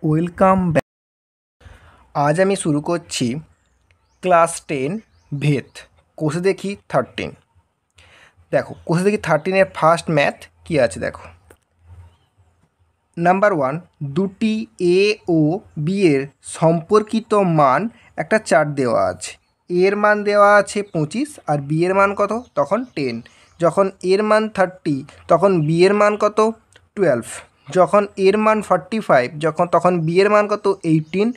Welcome back. আজ আমি শুরু করছি ক্লাস 10 ভেদ কোষে দেখি 13। দেখো কোষে দেখি 13-এর ফার্স্ট ম্যাথ কী আছে দেখো। নাম্বার 1, দুটি এ ও বি এর সম্পর্কিত মান একটা চার্ট দেওয়া আছে। এর মান দেওয়া আছে 25 আর বি এর মান কত, তখন 10। যখন এর মান 30 তখন বি এর মান কত, 12। যখন এর মান 45 তখন বি এর মান কত, 18।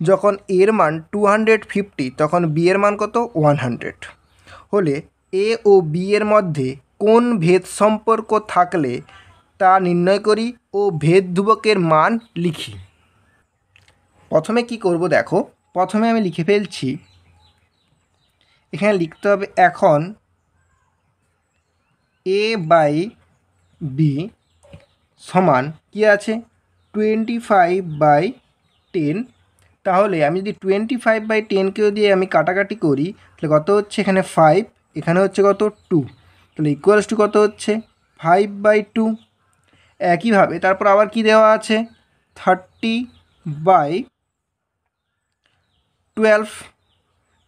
যখন এর মান 250 তখন বি এর মান কত, 100। হলে এ ও বি এর মধ্যে কোন ভেদ সম্পর্ক থাকলে তা নির্ণয় করি ও ভেদ ধ্রুবকের মান লিখি। প্রথমে কি করব দেখো, প্রথমে আমি লিখে ফেলছি। এখানে লিখতে হবে এখন এ বাই বি সমান কি আছে, 25/10। তাহলে আমি যদি 25/10কেও দিয়ে আমি কাটাকাটি করি তাহলে কত হচ্ছে, এখানে 5, এখানে হচ্ছে কত 2, তাহলে ইকুয়ালস টু কত হচ্ছে 5/2। একইভাবে তারপর আবার কি দেওয়া আছে, 30/12।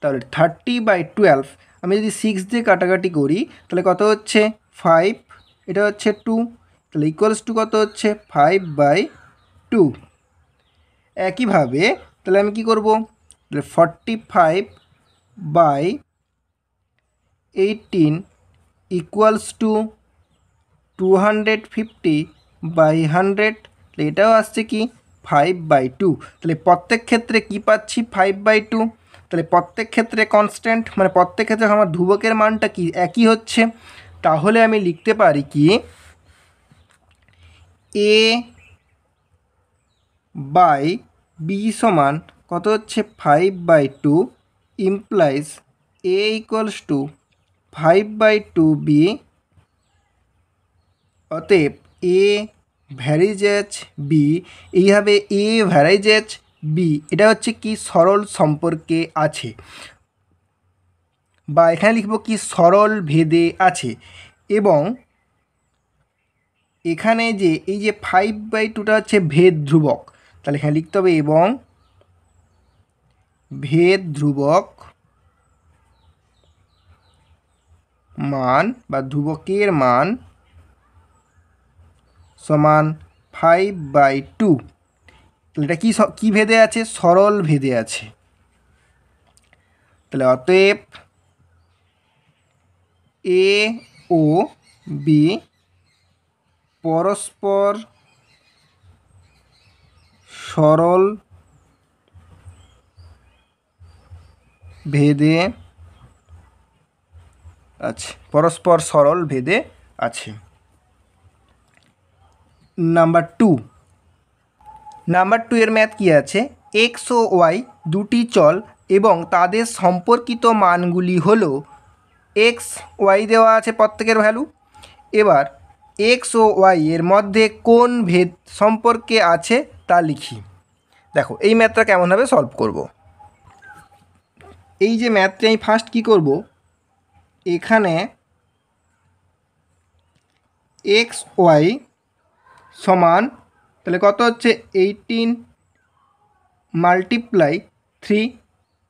তাহলে 30/12 আমি যদি 6 দিয়ে কাটাকাটি করি তাহলে কত হচ্ছে 5, এটা হচ্ছে 2, তাহলে ইকুয়ালস টু কত হচ্ছে 5/2। একইভাবে তাহলে আমি কি করব, তাহলে 45/18 ইকুয়ালস টু 250/100, এটাও আসছে কি 5/2। তাহলে প্রত্যেক ক্ষেত্রে কি পাচ্ছি, 5/2। তাহলে প্রত্যেক ক্ষেত্রে কনস্ট্যান্ট, মানে প্রত্যেক ক্ষেত্রে আমার ধ্রুবকের মানটা কি একই হচ্ছে। তাহলে আমি লিখতে পারি কি, এ বাই বি সমান কত হচ্ছে 5/2 implies a equals to 5/2 b. অতএব এ ভ্যারিজেজ বি, এইভাবে এ ভ্যারিজেজ বি এটা হচ্ছে কি সরল সম্পর্কে আছে, বা এখানে লিখব কি সরল ভেদে আছে। এবং এখানে যে এই যে 5/2টা হচ্ছে ভেদ ধ্রুবক, তাহলে এখানে লিখতে হবে এবং ভেদ ধ্রুবক মান বা ধ্রুবকের মান সমান 5/2। তাহলে এটা কি ভেদে আছে, সরল ভেদে আছে। তাহলে অতএব এ ও বি পরস্পর সরল ভেদে আছে, পরস্পর সরল ভেদে আছে। নাম্বার 2 এর ম্যাথ কি আছে, এক্স ও ওয়াই দুটি চল এবং তাদের সম্পর্কিত মানগুলি হলো এক্স ওয়াই দেওয়া আছে প্রত্যেকের ভ্যালু। এবার এক্স ও ওয়াই এর মধ্যে কোন ভেদ সম্পর্কে আছে তা লিখি। দেখো এই ম্যাথটা কেমনভাবে সলভ করব। এই যে ম্যাথটা আমি ফার্স্ট কি করব, এখানে এক্স ওয়াই সমান তাহলে কত হচ্ছে 18 মাল্টিপ্লাই 3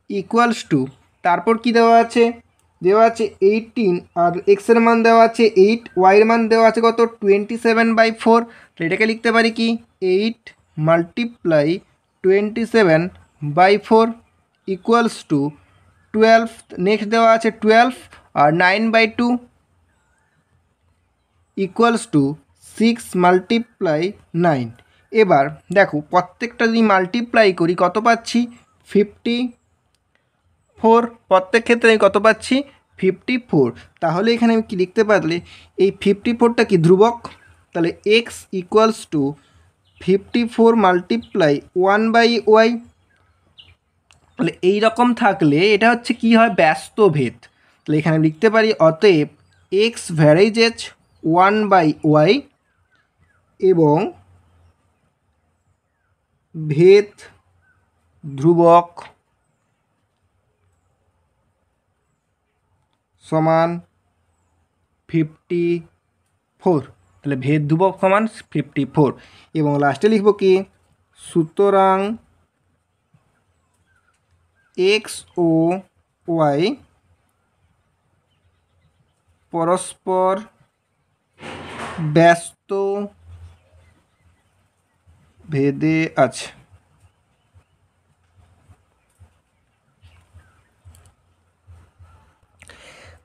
ইকুয়ালস টু, তারপর কি দেওয়া আছে, 18 আর এক্সের মান দেওয়া আছে 8, ওয়াইয়ের মান দেওয়া আছে কত 27/4। এটাকে লিখতে পারি কি 8 মাল্টিপ্লাই 27/4 ইকুয়ালস টু 12। নেক্সট দেওয়া আছে 12 আর 9/2 ইকুয়ালস টু 6 মাল্টিপ্লাই 9। এবার দেখো প্রত্যেকটা যদি মাল্টিপ্লাই করি কত পাচ্ছি 54। প্রত্যেক ক্ষেত্রে আমি কত পাচ্ছি 54। তাহলে এখানে আমি কি লিখতে পারলে এই 54টা কি ধ্রুবক, তাহলে x equals two 54 multiply 1/y। তাহলে এইরকম থাকলে এটা হচ্ছে কি হয়, ব্যস্ত ভেদ। তাহলে এখানে লিখতে পারি অতএব এক্স ভ্যারিজেজ 1/y এবং ভেদ ধ্রুবক সমান 54। তাহলে ভেদ ধ্রুবক সমান 54 এবং লাস্টে লিখব কি সুতরাং এক্স ও ওয়াই পরস্পর ব্যস্ত ভেদে আছে।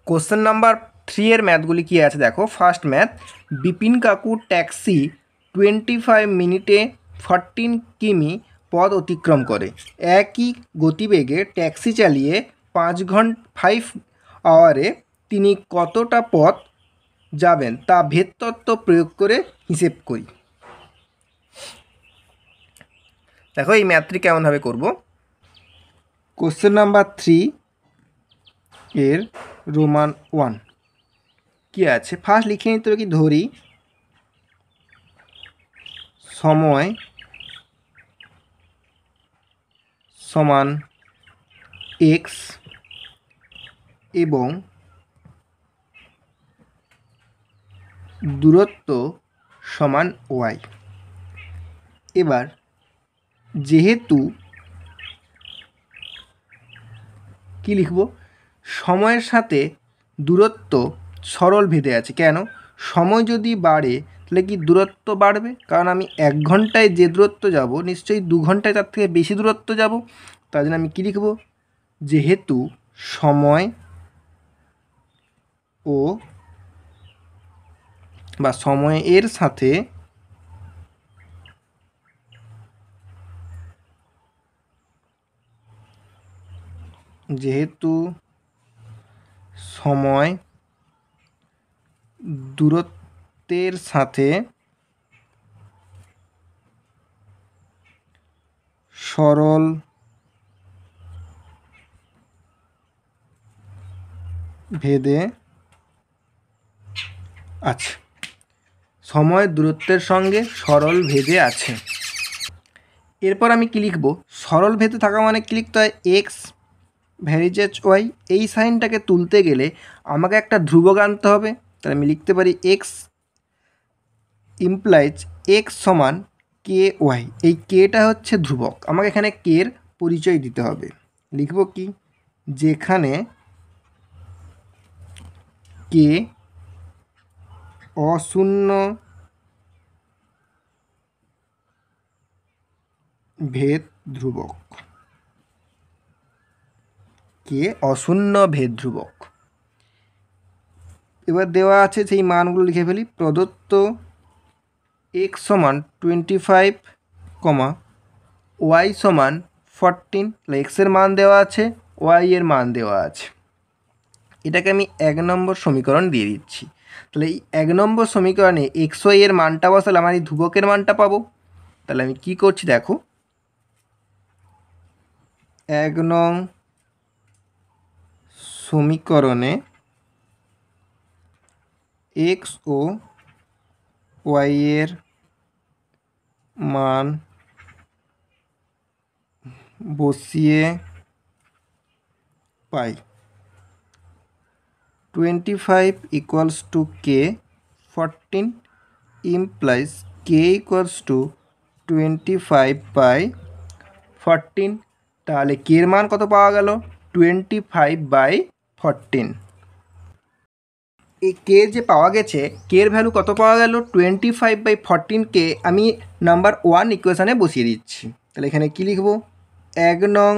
কোশ্চেন নাম্বার 3 এর ম্যাথগুলি কী আছে দেখো। ফার্স্ট ম্যাথ, বিপিন কাকু ট্যাক্সি 25 মিনিটে 14 কিমি পথ অতিক্রম করে। একই গতিবেগে ট্যাক্সি চালিয়ে 5 আওয়ারে তিনি কতটা পথ যাবেন তা ভেদতত্ত্ব প্রয়োগ করে হিসেব করি। দেখো এই ম্যাথটি কেমনভাবে করব। কোশ্চেন নাম্বার 3 এর রোমান 1 কি আছে, ফার্স্ট লিখে নিতে হবে কি, ধরি সময় সমান এক্স এবং দূরত্ব সমান ওয়াই। এবার যেহেতু কি লিখব, সময়ের সাথে দূরত্ব সরল ভেদে আছে। কেন, সময় যদি বাড়ে তাহলে কি দূরত্ব বাড়বে, কারণ আমি 1 ঘন্টায় যে দূরত্ব যাব নিশ্চয়ই 2 ঘন্টায় তার থেকে বেশি দূরত্ব যাব। তার জন্য আমি কী লিখব, যেহেতু সময় ও বা সময়ের সাথে যেহেতু সময় দূরত্বের সাথে সরল ভেদে আছে, সময় দূরত্বের সঙ্গে সরল ভেদে আছে। এরপর আমি কী লিখব, সরল ভেদে থাকা মানে কী লিখতে হয়, এক্স ভ্যারিজেজ ওয়াই। এই সাইনটাকে তুলতে গেলে আমাকে একটা ধ্রুবক আনতে হবে। তাহলে আমি লিখতে পারি এক্স ইমপ্লাইজ এক্স সমান কে ওয়াই। এই কেটা হচ্ছে ধ্রুবক, আমাকে এখানে কের পরিচয় দিতে হবে। লিখব কি, যেখানে কে অশূন্য ভেদ ধ্রুবক, কে অশূন্য ভেদ ধ্রুবক। এবার দেওয়া আছে সেই মানগুলো লিখে ফেলি। প্রদত্ত এক্স সমান 25, ওয়াই সমান 14। এক্সের মান দেওয়া আছে, ওয়াই এর মান দেওয়া আছে। এটাকে আমি 1 নম্বর সমীকরণ দিয়ে দিচ্ছি। তাহলে এই 1 নম্বর সমীকরণে এক্স ওয়াই এর মানটা বসালে আমার এই ধ্রুবকের মানটা পাবো। তাহলে আমি কি করছি দেখো, 1 নং সমীকরণে এক্স ও ওয়াই এর মান বসিয়ে পাই 25 equals to K, 14 implies K equals to 25/14। তাহলে কের মান কত পাওয়া গেল, 25/14। এই কে যে পাওয়া গেছে, কের ভ্যালু কত পাওয়া গেল, 25/14 কে আমি নাম্বার 1 ইকুয়েশানে বসিয়ে দিচ্ছি। তাহলে এখানে কি লিখব, 1 নং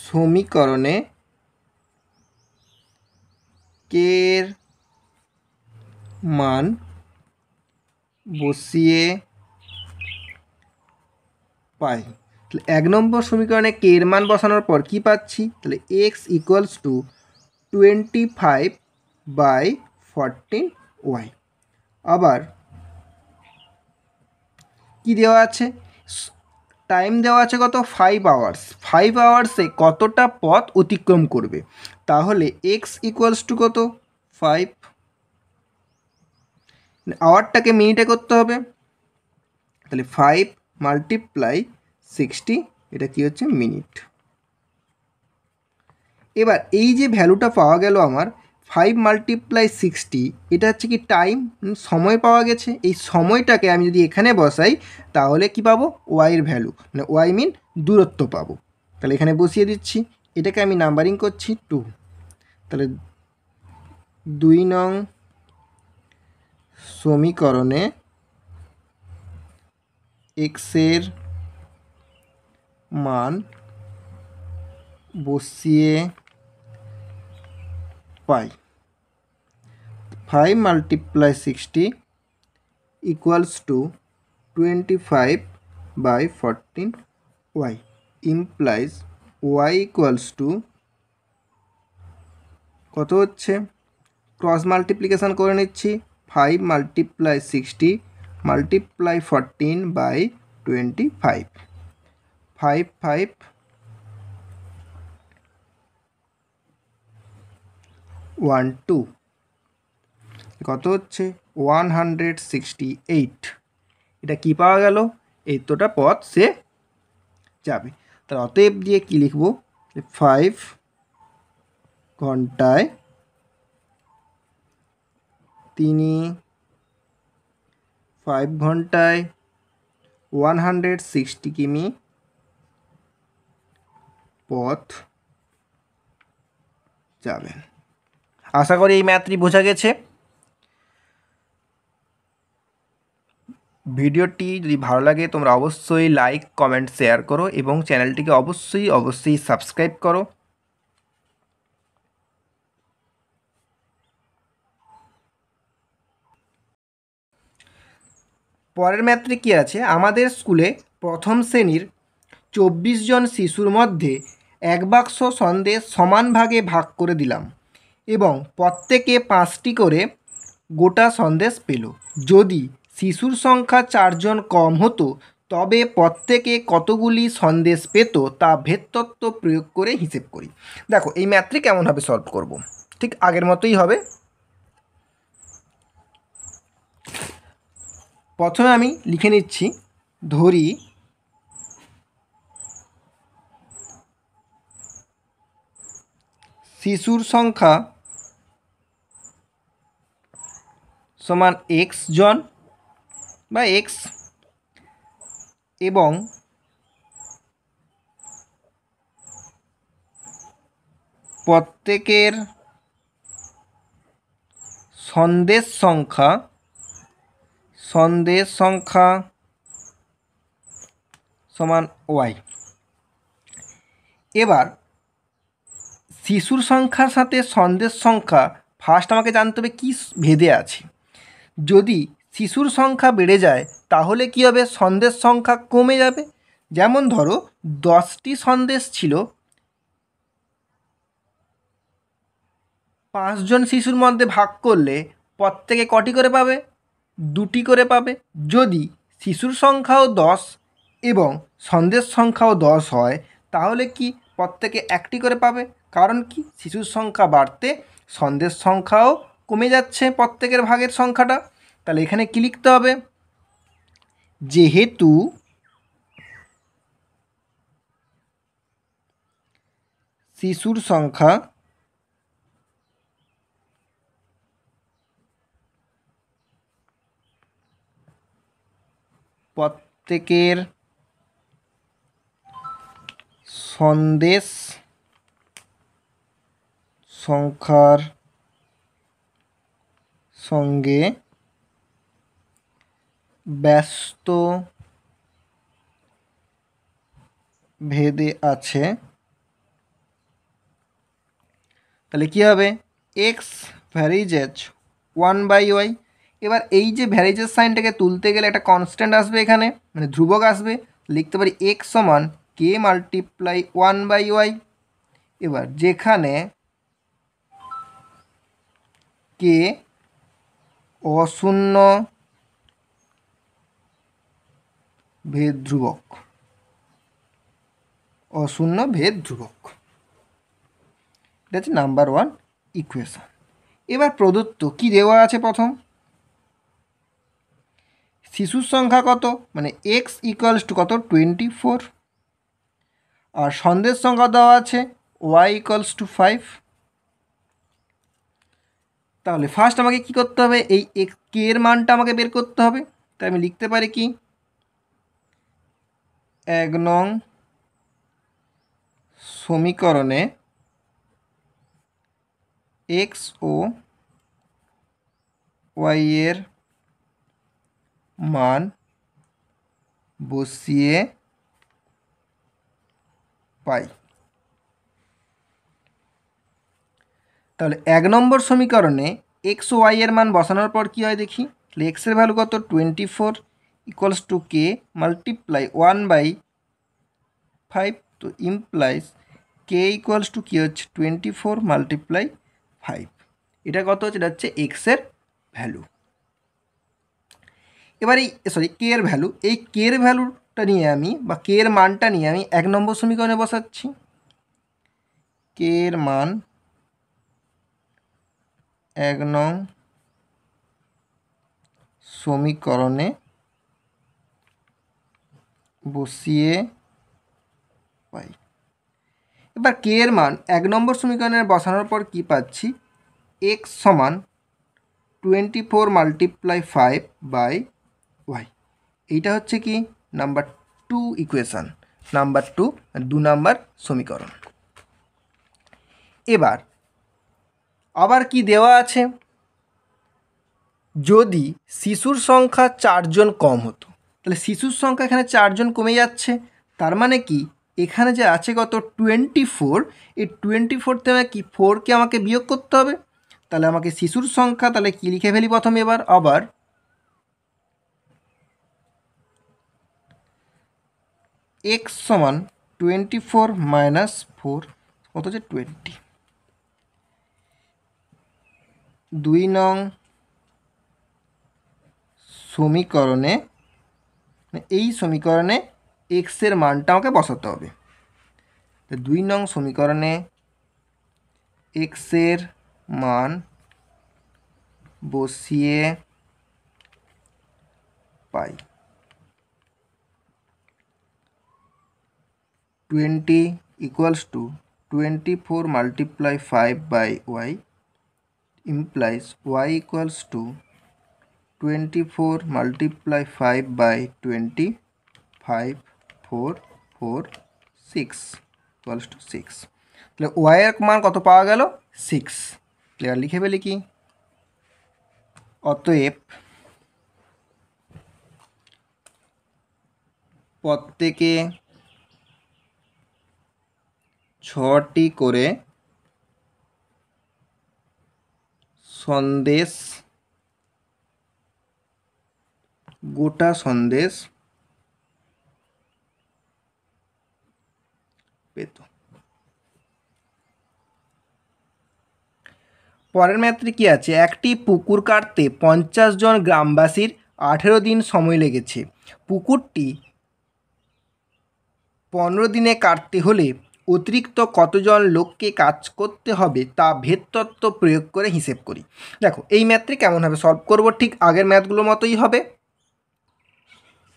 সমীকরণে কের মান বসিয়ে পাই। তাহলে 1 নম্বর সমীকরণে কের মান বসানোর পর কি পাচ্ছি, তাহলে এক্স ইকুয়ালস টু 25/14 ওয়াই। আবার কি দেওয়া আছে, টাইম দেওয়া আছে কত, 5 আওয়ার্স। 5 আওয়ার্সে কতটা পথ অতিক্রম করবে, তাহলে এক্স ইকুয়ালস টু কত, 5। আওয়ারটাকে মিনিটে করতে হবে, তাহলে 5 × 60, এটা কি হচ্ছে মিনিট। এবার এই যে ভ্যালুটা পাওয়া গেল আমার 5 মাল্টিপ্লাই 60 এটা হচ্ছে কি টাইম, সময় পাওয়া গেছে। এই সময়টাকে আমি যদি এখানে বসাই তাহলে কি পাবো, ওয়াইয়ের ভ্যালু, মানে ওয়াই মিন দূরত্ব পাবো। তাহলে এখানে বসিয়ে দিচ্ছি, এটাকে আমি নাম্বারিং করছি 2। তাহলে 2 নং সমীকরণে এক্সের মান বসিয়ে পাই 5 multiply 60 equals to 25/14y implies y equals to কত হচ্ছে, ক্রস মাল্টিপ্লিকেশান করে নিচ্ছি, 5 মাল্টিপ্লাই 60 মাল্টিপ্লাই 14/25, 5 5 1 2 কত হচ্ছে 168। এটা কি পাওয়া গেল, এতটা পথ সে যাবে। তার অতএব দিয়ে কি লিখব, 5 ঘন্টায় তিনি 5 ঘন্টায় 160 কিমি পথ যাবেন। আশা করি এই ম্যাথটি বোঝা গেছে। ভিডিওটি যদি ভালো লাগে তোমরা অবশ্যই লাইক কমেন্ট শেয়ার করো এবং চ্যানেলটিকে অবশ্যই সাবস্ক্রাইব করো। পরের ম্যাথটি কী আছে, আমাদের স্কুলে প্রথম শ্রেণীর 24 জন শিশুর মধ্যে 1 বাক্স সন্দেশ সমান ভাগে ভাগ করে দিলাম এবং প্রত্যেকে 5টি করে গোটা সন্দেশ পেল। যদি শিশুর সংখ্যা 4 জন কম হতো তবে প্রত্যেকে কতগুলি সন্দেশ পেত তা ভেদতত্ত্ব প্রয়োগ করে হিসেব করি। দেখো এই ম্যাথটি কেমনভাবে সলভ করব, ঠিক আগের মতোই হবে। প্রথমে আমি লিখে নিচ্ছি, ধরি শিশুর সংখ্যা সমান এক্স জন বা এক্স এবং প্রত্যেকের সন্দেশ সংখ্যা সমান ওয়াই। এবার শিশুর সংখ্যার সাথে সন্দেশ সংখ্যা ফার্স্ট আমাকে জানতে হবে কী ভেদে আছে। যদি শিশুর সংখ্যা বেড়ে যায় তাহলে কী হবে, সন্দেশ সংখ্যা কমে যাবে। যেমন ধরো 10টি সন্দেশ ছিল, 5 জন শিশুর মধ্যে ভাগ করলে প্রত্যেকে কটি করে পাবে, 2টি করে পাবে। যদি শিশুর সংখ্যাও 10 এবং সন্দেশ সংখ্যাও 10 হয় তাহলে কি প্রত্যেকে 1টি করে পাবে, কারণ কি শিশুর সংখ্যা বাড়তে সন্দেশ সংখ্যাও কমে যাচ্ছে প্রত্যেকের ভাগের সংখ্যাটা। তাহলে এখানে কি লিখতে হবে, যেহেতু শিশুর সংখ্যা প্রত্যেকের সন্দেশ সংখ্যার সঙ্গে ব্যস্ত ভেদে আছে, তাহলে কী হবে, এক্স ভ্যারিজেজ 1/y। এবার এই যে ভ্যারিজের সাইনটাকে তুলতে গেলে একটা কনস্ট্যান্ট আসবে এখানে, মানে ধ্রুবক আসবে, লিখতে পারি এক্স সমান কে মাল্টিপ্লাই 1/y। এবার যেখানে কে অশূন্য ভেদ ধ্রুবক, এটা হচ্ছে নাম্বার 1 ইকুয়েশন। এবার প্রদত্ত কি দেওয়া আছে, প্রথম শিশুর সংখ্যা কত, মানে এক্স ইকুয়ালস টু কত 24, আর সন্দেশ সংখ্যা দেওয়া আছে ওয়াই ইকুয়ালস টু 5। তাহলে ফার্স্ট আমাকে কি করতে হবে, এই কে এর মানটা আমাকে বের করতে হবে। তাই আমি লিখতে পারি কি, 1 নং সমীকরণে এক্স ও ওয়াই এর মান বসিয়ে পাই। তাহলে 1 নম্বর সমীকরণে এক্স ও ওয়াই এর মান বসানোর পর কী হয় দেখি। এক্সের ভ্যালু কত, 24 ইকুয়ালস টু কে মাল্টিপ্লাই 1/5, তো ইমপ্লাইজ কে ইকুয়ালস টু কী হচ্ছে 24 মাল্টিপ্লাই 5। এটা কত হচ্ছে, এটা হচ্ছে এক্সের ভ্যালু। এবার এই কে এর ভ্যালু, এই কে এর ভ্যালুটা নিয়ে আমি বা কে এর মানটা নিয়ে আমি 1 নম্বর সমীকরণে বসাচ্ছি। কে এর মান 1 নং সমীকরণে বসিয়ে পাই। এবার কে এর মান 1 নম্বর সমীকরণে বসানোর পর কি পাচ্ছি, এক্স সমান 24 মাল্টিপ্লাই 5/y। এইটা হচ্ছে কি নাম্বার 2 ইকুয়েশান, নাম্বার 2 নাম্বার সমীকরণ। এবার আবার কি দেওয়া আছে, যদি শিশুর সংখ্যা 4 জন কম হতো, তাহলে শিশুর সংখ্যা এখানে 4 জন কমে যাচ্ছে, তার মানে কি এখানে যে আছে কত 24, এই 24 থেকে কি 4কে আমাকে বিয়োগ করতে হবে। তাহলে আমাকে শিশুর সংখ্যা তাহলে কি লিখে ফেলি প্রথমে, এবার আবার এক্স সমান 24 মাইনাস 4 কত হচ্ছে 20। 2 নং সমীকরণে, এই সমীকরণে এক্সের মানটা আমাকে বসাতে হবে। 2 নং সমীকরণে এক্সের মান বসিয়ে পাই। 20 equals to 24 multiply 5/y implies y equals to 24 multiply 5/20, 5 4 4 6 equals two 6। তাহলে ওয়াই এর মান কত পাওয়া গেল, 6। ক্লিয়ার লিখে ফেলি কি, অতএব প্রত্যেকে 6টি করে সন্দেশ, গোটা সন্দেশ পেত। পরের ম্যাথে কি আছে, একটি পুকুর কাটতে 50 জন গ্রামবাসীর 18 দিন সময় লেগেছে। পুকুরটি 15 দিনে কাটতে হলে অতিরিক্ত কতজন লোককে কাজ করতে হবে তা ভেদতত্ত্ব প্রয়োগ করে হিসেব করি। দেখো এই ম্যাথটি কেমন হবে সলভ করব, ঠিক আগের ম্যাথগুলোর মতোই হবে।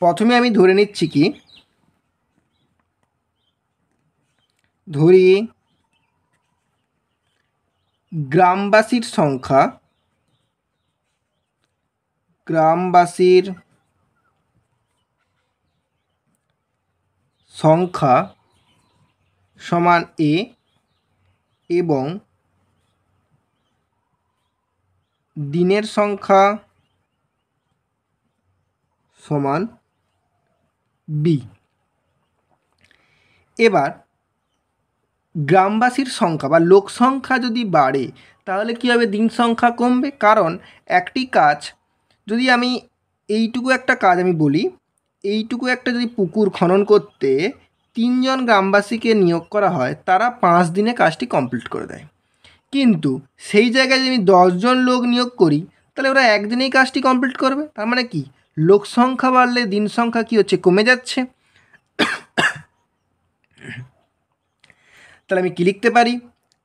প্রথমে আমি ধরে নিচ্ছি কি, ধরি গ্রামবাসীর সংখ্যা সমান এ এবং দিনের সংখ্যা সমান বি। এবার গ্রামবাসীর সংখ্যা বা লোক সংখ্যা যদি বাড়ে তাহলে কী হবে, দিন সংখ্যা কমবে। কারণ একটি কাজ যদি আমি এইটুকু একটা কাজ আমি বলি, এইটুকু একটা যদি পুকুর খনন করতে 3 জন গ্রামবাসীকে নিয়োগ করা হয়, তারা 5 দিনে কাজটি কমপ্লিট করে দেয়। কিন্তু সেই জায়গায় যদি আমি 10 জন লোক নিয়োগ করি তাহলে ওরা একদিনেই কাজটি কমপ্লিট করবে। তার মানে কি, লোক সংখ্যা বাড়লে দিন সংখ্যা কী হচ্ছে, কমে যাচ্ছে। তাহলে আমি কি লিখতে পারি,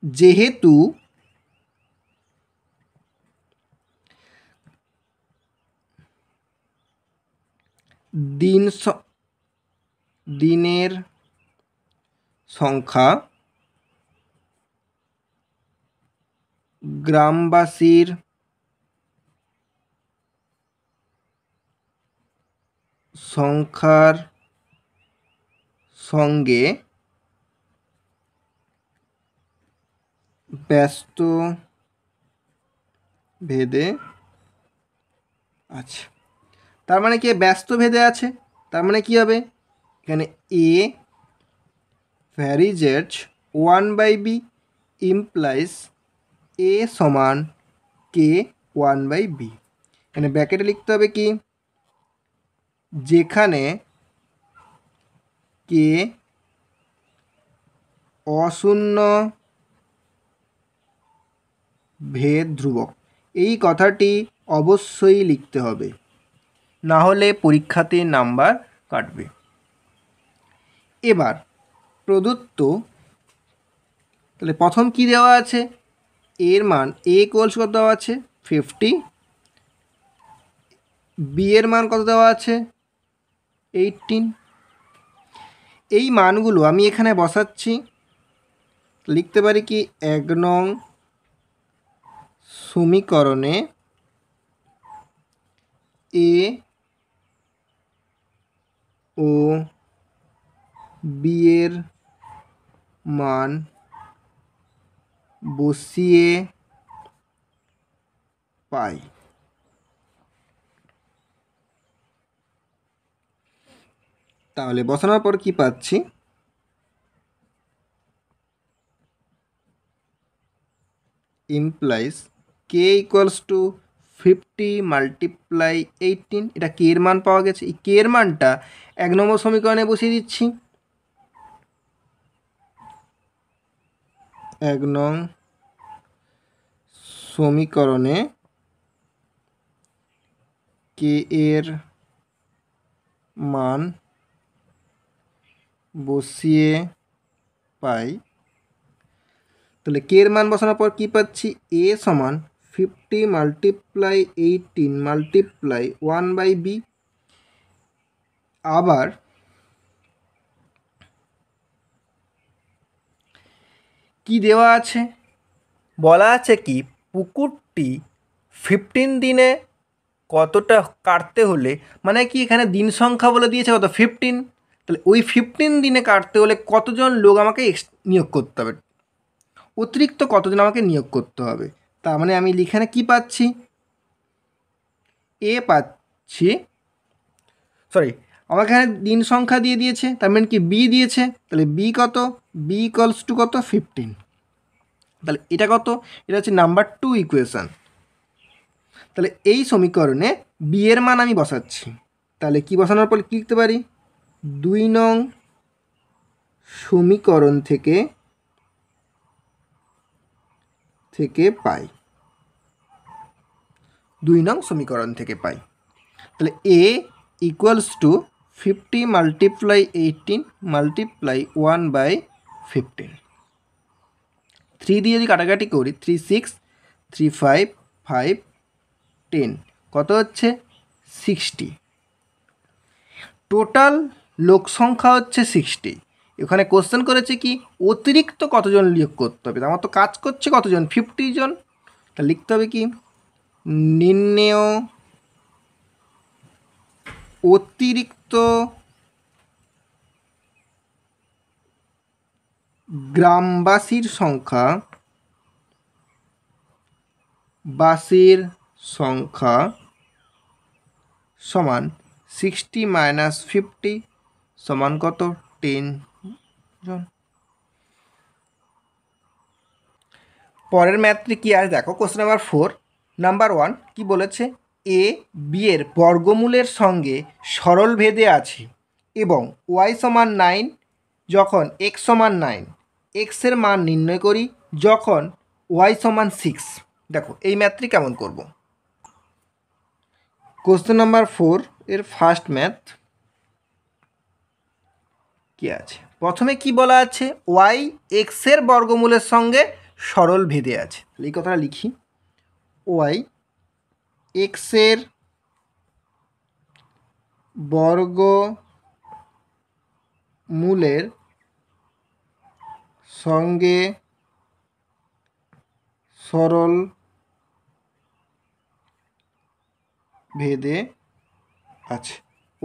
যেহেতু দিনের সংখ্যা গ্রামবাসীর সংখ্যার সঙ্গে ব্যস্ত ভেদে আছে। তার মানে কি ব্যস্ত ভেদে আছে, তার মানে কি হবে এখানে এ ভ্যারিজ এট 1/b ইমপ্লাইজ এ সমান কে 1/b। এখানে ব্র্যাকেটে লিখতে হবে কি যেখানে কে অশূন্য ভেদ ধ্রুবক, এই কথাটি অবশ্যই লিখতে হবে, না হলে পরীক্ষাতে নাম্বার কাটবে। এবার প্রদত্ত, তাহলে প্রথম কি দেওয়া আছে, এর মান এ ইকুয়ালস কত দেওয়া আছে 50, বি এর মান কত দেওয়া আছে 18। এই মানগুলো আমি এখানে বসাচ্ছি, লিখতে পারি কি 1 নং সমীকরণে এ ও বি এর মান বসিয়ে পাই। তাহলে বসানোর পর কি পাচ্ছি, implies K equals to 50 multiply 18, এটা কে এর মান পাওয়া গেছে। এই কে এর মানটা 1 নম্বর সমীকরণে বসিয়ে দিচ্ছি, 1 নং সমীকরণে কে এর মান বসিয়ে পাই। তাহলে কে এর মান বসানোর পর কি পাচ্ছি, এ সমান 50 মাল্টিপ্লাই 18 মাল্টিপ্লাই 1/b। আবার কি দেওয়া আছে, বলা আছে কি পুকুরটি 15 দিনে কতটা কাটতে হলে, মানে কি এখানে দিন সংখ্যা বলে দিয়েছে কত 15, তাহলে ওই 15 দিনে কাটতে হলে কতজন লোক আমাকে নিয়োগ করতে হবে, অতিরিক্ত কতজন আমাকে নিয়োগ করতে হবে। তার মানে আমি এখানে কি পাচ্ছি, এ পাচ্ছি, সরি আমাকে এখানে দিন সংখ্যা দিয়ে দিয়েছে, তার মানে কি বি দিয়েছে, তাহলে বি কত, বি ইকুয়ালস টু কত 15। তাহলে এটা কত, এটা হচ্ছে নাম্বার 2 ইকুয়েশান। তাহলে এই সমীকরণে বি এর মান আমি বসাচ্ছি, তাহলে কি বসানোর পর কী লিখতে পারি, 2 নং সমীকরণ থেকে পাই, 2 নং সমীকরণ থেকে পাই। তাহলে এ ইকুয়ালস টু 50 মাল্টিপ্লাই 18 মাল্টিপ্লাই 1/15, 3 দিয়ে যদি কাটাকাটি করি 3 6 3 5 5 10 কত হচ্ছে 60। টোটাল লোক সংখ্যা হচ্ছে 60। এখানে কোশ্চেন করেছে কি অতিরিক্ত কতজন নিয়োগ করতে হবে, আমার তো কাজ করছে কতজন 50 জন। তা লিখতে হবে কি নির্ণেয় অতিরিক্ত গ্রামবাসীর সংখ্যা সমান 60 মাইনাস 50 সমান কত 10 জন। পরের ম্যাথটি কি আছে দেখো, কোশ্চেন নাম্বার 4 নাম্বার 1 কি বলেছে, এ বি এর বর্গমূলের সঙ্গে সরল ভেদে আছে এবং ওয়াই সমান 9 যখন এক্স সমান 9, এক্সের মান নির্ণয় করি যখন ওয়াই সমান 6। দেখো এই ম্যাথটি কেমন করব, কোশ্চেন নাম্বার 4 এর ফার্স্ট ম্যাথ কি আছে, প্রথমে কি বলা আছে ওয়াই এক্সের বর্গমূলের সঙ্গে সরল ভেদে আছে, এই কথাটা লিখি, ওয়াই এক্সের বর্গমূলের সঙ্গে সরল ভেদে আছে,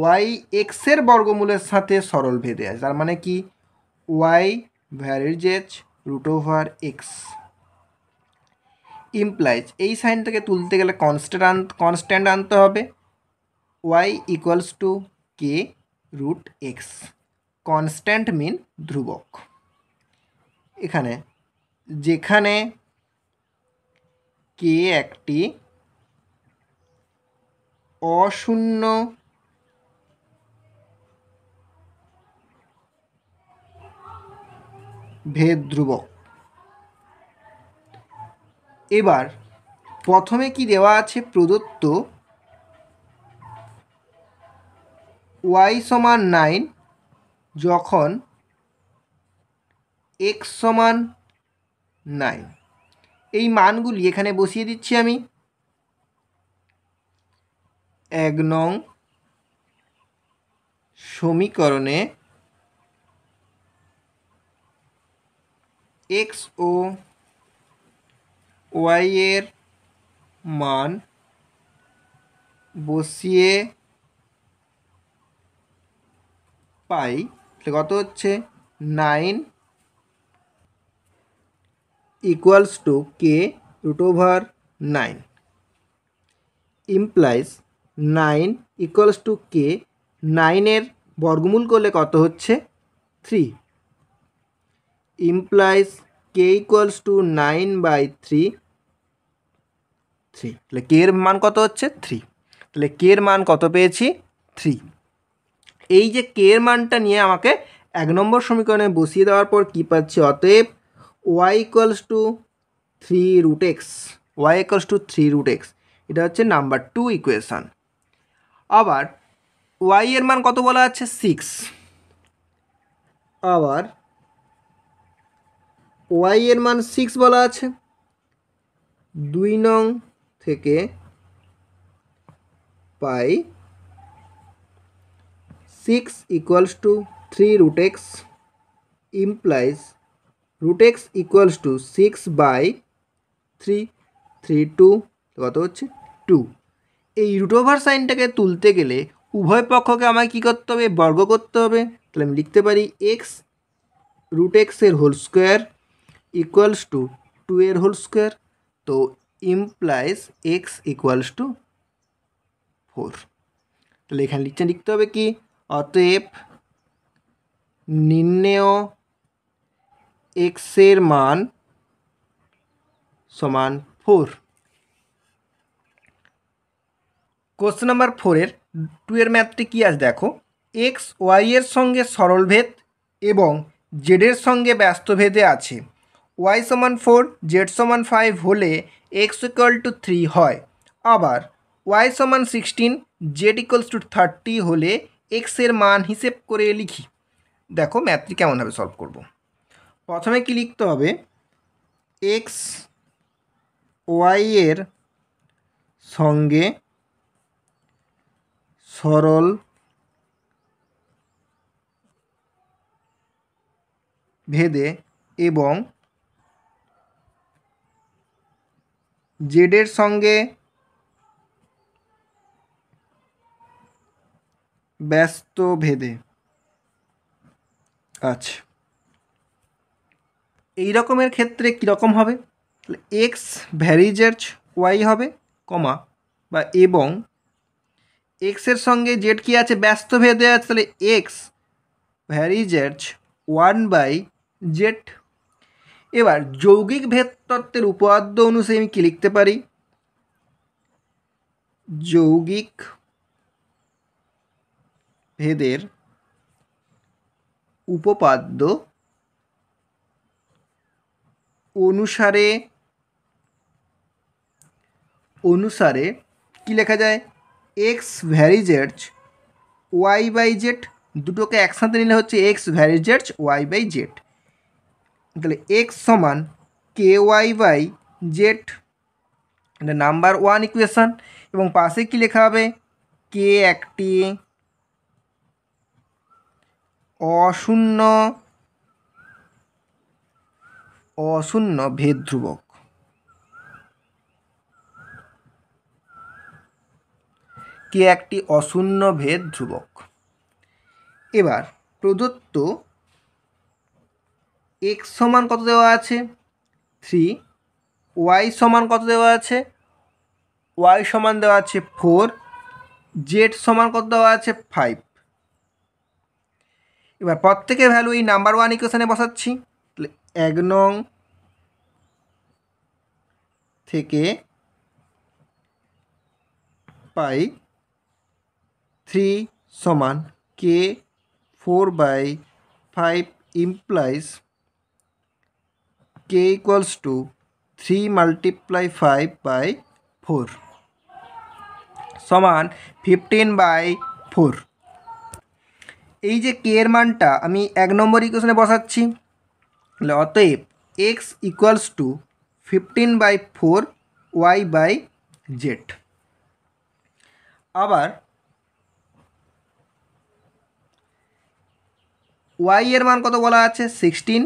ওয়াই এক্সের বর্গমূলের সাথে সরল ভেদে আছে, তার মানে কি Y varies root over X implies, এই সাইনটাকে তুলতে গেলে কনস্ট্যান্ট আনতে হবে, Y equals to K root X, constant mean ধ্রুবক। এখানে যেখানে কে একটি অশূন্য ভেদ ধ্রুবক। এবার প্রথমে কি দেওয়া আছে, প্রদত্ত ওয়াই সমান 9 যখন এক্স সমান 9, এই মানগুলি এখানে বসিয়ে দিচ্ছি আমি। 1 নং সমীকরণে এক্স ও ওয়াই এর মান বসিয়ে পাই, কত হচ্ছে 9 equals to K root over 9 implies 9 equals to K, 9-এর বর্গমূল করলে কত হচ্ছে 3, ইমপ্লাইজ কে ইকুয়ালস টু 9/3, তাহলে কে এর মান কত হচ্ছে 3, তাহলে কে এর মান কত পেয়েছি 3। এই যে কে এর মানটা নিয়ে আমাকে 1 নম্বর সমীকরণে বসিয়ে দেওয়ার পর কী পাচ্ছি, অতএব y equals to 3 root x, y equals to 3 root x, এটা হচ্ছে নাম্বার 2 ইকুয়েশান। আবার ওয়াই এর মান কত বলা আছে 6, আবার ওয়াই এর মান 6 বলা আছে, 2 নং থেকে পাই 6 equals to 3 root x implies root x equals to 6/3, 2 কত হচ্ছে 2। এই রুট ওভার সাইনটাকে তুলতে গেলে উভয় পক্ষকে আমায় কী করতে হবে, বর্গ করতে হবে। তাহলে আমি লিখতে পারি এক্স রুট এক্সের হোল স্কোয়ার ইকুয়ালস টু 2 এর হোল স্কোয়ার, তো ইমপ্লাইজ এক্স ইকুয়ালস টু 4। তাহলে এখানে লিখতে হবে কি, অতএব নির্ণেয় এক্সের মান সমান 4। কোশ্চেন নাম্বার 4-এর 2 এর ম্যাথটি কী আছে দেখো, এক্স ওয়াই এর সঙ্গে সরলভেদ এবং জেডের সঙ্গে ব্যস্তভেদে আছে, ওয়াই সমান 4 জেড সমান 5 হলে এক্স ইকুয়াল টু 3 হয়, আবার ওয়াই সমান 16 জেড ইকুয়ালস টু 30 হলে এক্সের মান হিসেব করে লিখি। দেখো ম্যাথটি কেমনভাবে সলভ করব। প্রথমে কি লিখতে হবে, এক্স ওয়াই এর সঙ্গে সরল ভেদে এবং জেডের সঙ্গে ব্যস্ত ভেদে আছে। এই রকমের ক্ষেত্রে কীরকম হবে, তাহলে এক্স ভ্যারিজেজ ওয়াই হবে, কমা বা এবং এক্সের সঙ্গে জেড কি আছে, ব্যস্ত ভেদে আছে, তাহলে এক্স ভ্যারিজেজ 1/z। এবার যৌগিক ভেদ তত্ত্বের উপপাদ্য অনুসারে আমি কী লিখতে পারি, যৌগিক ভেদের উপপাদ্য অনুসারে কি লেখা যায়, এক্স ভ্যারিজেজ y/z, দুটোকে একসাথে নিলে হচ্ছে এক্স ভ্যারিজেজ y/z, তাহলে এক্স সমান কে y/z, এটা নাম্বার 1 ইকুয়েশান। এবং পাশে কি লেখা হবে, কে একটি অশূন্য ভেদ ধ্রুবক। কে একটি অশূন্য ভেদ ধ্রুবক। এবার প্রদত্ত এক্স সমান কত দেওয়া আছে 3, ওয়াই সমান কত দেওয়া আছে, ওয়াই সমান দেওয়া আছে 4, জেড সমান কত দেওয়া আছে 5। এবার প্রত্যেকের ভ্যালু এই নাম্বার 1 ইকুয়েশনে বসাচ্ছি। তাহলে 1 নং থেকে পাই 3 সমান কে 4/5 ইমপ্লাইজ কে ইকুয়ালস টু 3 × 5/4 সমান 15/4। এই যে কে এর মানটা আমি 1 নম্বর ইকুয়েশনে বসাচ্ছি। তাহলে অতএব এক্স ইকুয়ালস টু 15/4 y/z। আবার ওয়াই এর মান কত বলা আছে 16,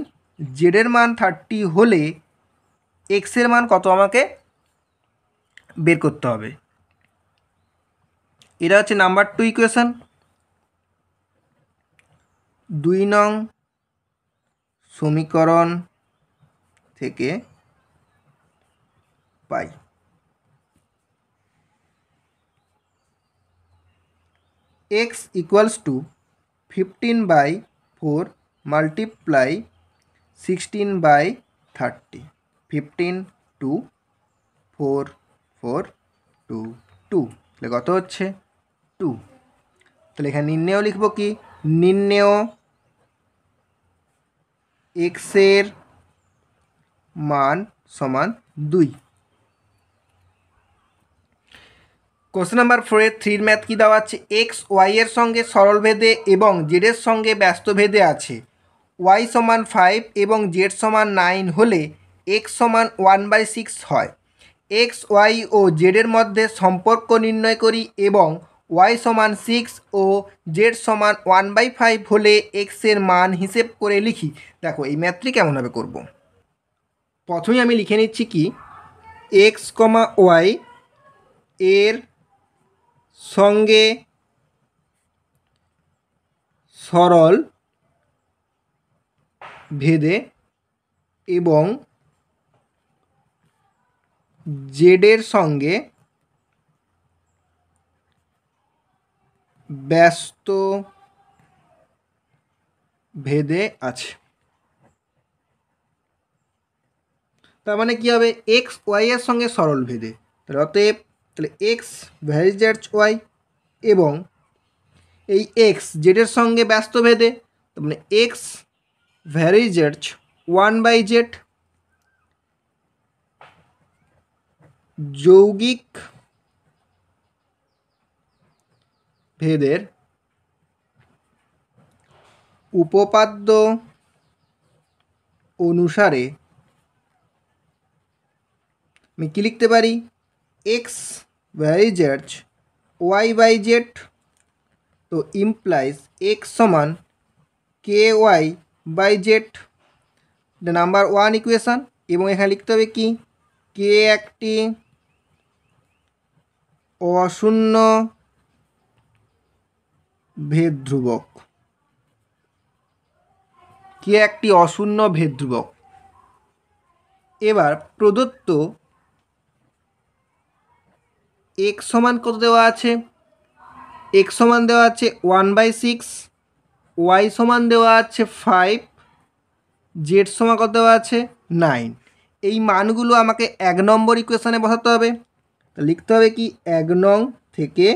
জেডের মান 30 হলে এক্স এর মান কত আমাকে বের করতে হবে। এটা হচ্ছে নাম্বার 2 ইকুয়েশন। 2 নং সমীকরণ থেকে পাই এক্স ইকুয়ালস টু 15/4 মাল্টিপ্লাই 16/30, 15 2 4 4 2 2, তাহলে কত হচ্ছে 2। তাহলে এখানে নির্ণেয় লিখব কি, নির্ণেয় এক্সের মান সমান 2। কোশ্চেন নাম্বার 4 3 ম্যাথ কি দেওয়া আছে, এক্স ওয়াই এর সঙ্গে সরল ভেদে এবং জেডের সঙ্গে ব্যস্ত ভেদে আছে। ওয়াই সমান 5 এবং জেড সমান 9 হলে এক্স সমান 1/6 হয়। এক্স ওয়াই ও জেডের মধ্যে সম্পর্ক নির্ণয় করি এবং ওয়াই সমান 6 ও জেড সমান 1/5 হলে এক্সের মান হিসেব করে লিখি। দেখো এই ম্যাথটি কেমনভাবে করব। প্রথমেই আমি লিখে নিচ্ছি কি, এক্স ওয়াই এর সঙ্গে সরল ভেদে এবং জেডের সঙ্গে ব্যস্ত ভেদে আছে। তার মানে কি হবে, এক্স ওয়াই এর সঙ্গে সরল ভেদে, তাহলে অতএব তাহলে এক্স ভ্যারিজেট ওয়াই এবং এই এক্স জেডের সঙ্গে ব্যস্ত ভেদে, তার মানে এক্স ভ্যারিজেট 1/z যৌগিক ভেদের উপপাদ্য অনুসারে আমি কি লিখতে পারি, এক্স ভ্যারিজেট y/z, তো ইমপ্লাইজ এক্স সমান ky/z, নাম্বার 1 ইকুয়েশন। এবং এখানে লিখতে হবে কি, কে একটি অশূন্য ভেদ ধ্রুবক, কে একটি অশূন্য ভেদ ধ্রুবক। এবার প্রদত্ত এক্স সমান কত দেওয়া আছে, এক্স সমান দেওয়া আছে 1/6, ওয়াই সমান দেওয়া আছে 5, জেড সমান কত দেওয়া আছে 9। এই মানগুলো আমাকে 1 নম্বর ইকুয়েশনে বসাতে হবে। তো লিখতে হবে কি, 1 নং থেকে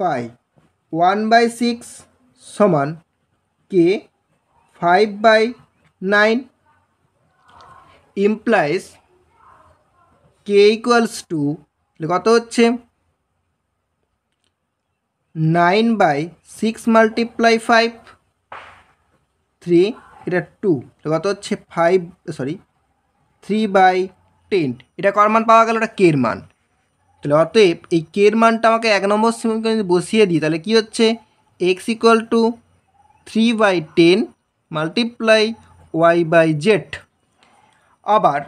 পাই 1/6 সমান কে 5/9 ইমপ্লাইজ কে ইকুয়ালস টু কত হচ্ছে 9/6 মাল্টিপ্লাই 5 3, এটা 2, কত হচ্ছে 3/10। এটা কার মান পাওয়া গেল, এটা কে এর মান। তাহলে অতএব এই কে এর মানটা আমাকে 1 নম্বর সমীকরণে বসিয়ে দিই, তাহলে কি হচ্ছে x equal to 3/10 multiply y/z। আবার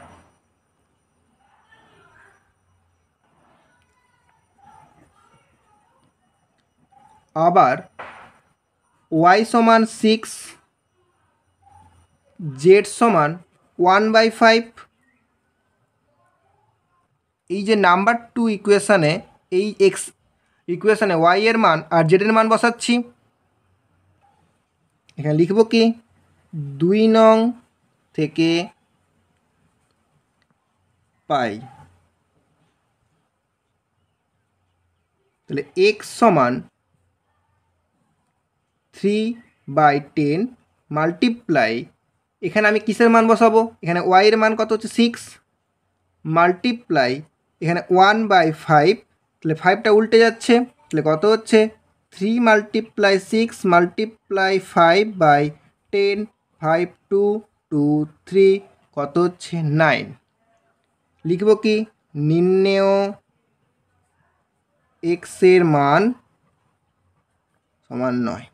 আবার ওয়াই সমান 6, জেড সমান 1/5। এই যে নাম্বার 2 ইকুয়েশানে এই এক্স ইকুয়েশানে ওয়াই এর মান আর জেডের মান বসাচ্ছি। এখানে লিখব কি 2 নং থেকে পাই, তাহলে এক্স সমান 3/10 মাল্টিপ্লাই, এখানে আমি কিসের মান বসাবো, এখানে ওয়াই এর মান কত হচ্ছে 6, মাল্টিপ্লাই এখানে 1/5, তাহলে 5টা উল্টে যাচ্ছে, তাহলে কত হচ্ছে 3 × 6 × 5/10, 5 2 2 3, কত হচ্ছে 9। লিখব কি নির্ণেয় এক্স এর মান সমান 9।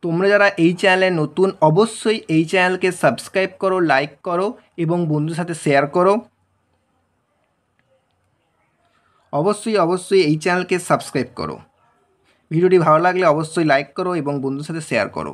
তোমরা যারা এই চ্যানেলে নতুন অবশ্যই এই চ্যানেলকে সাবস্ক্রাইব করো, লাইক করো এবং বন্ধুদের সাথে শেয়ার করো। অবশ্যই এই চ্যানেলকে সাবস্ক্রাইব করো। ভিডিওটি ভালো লাগলে অবশ্যই লাইক করো এবং বন্ধুদের সাথে শেয়ার করো।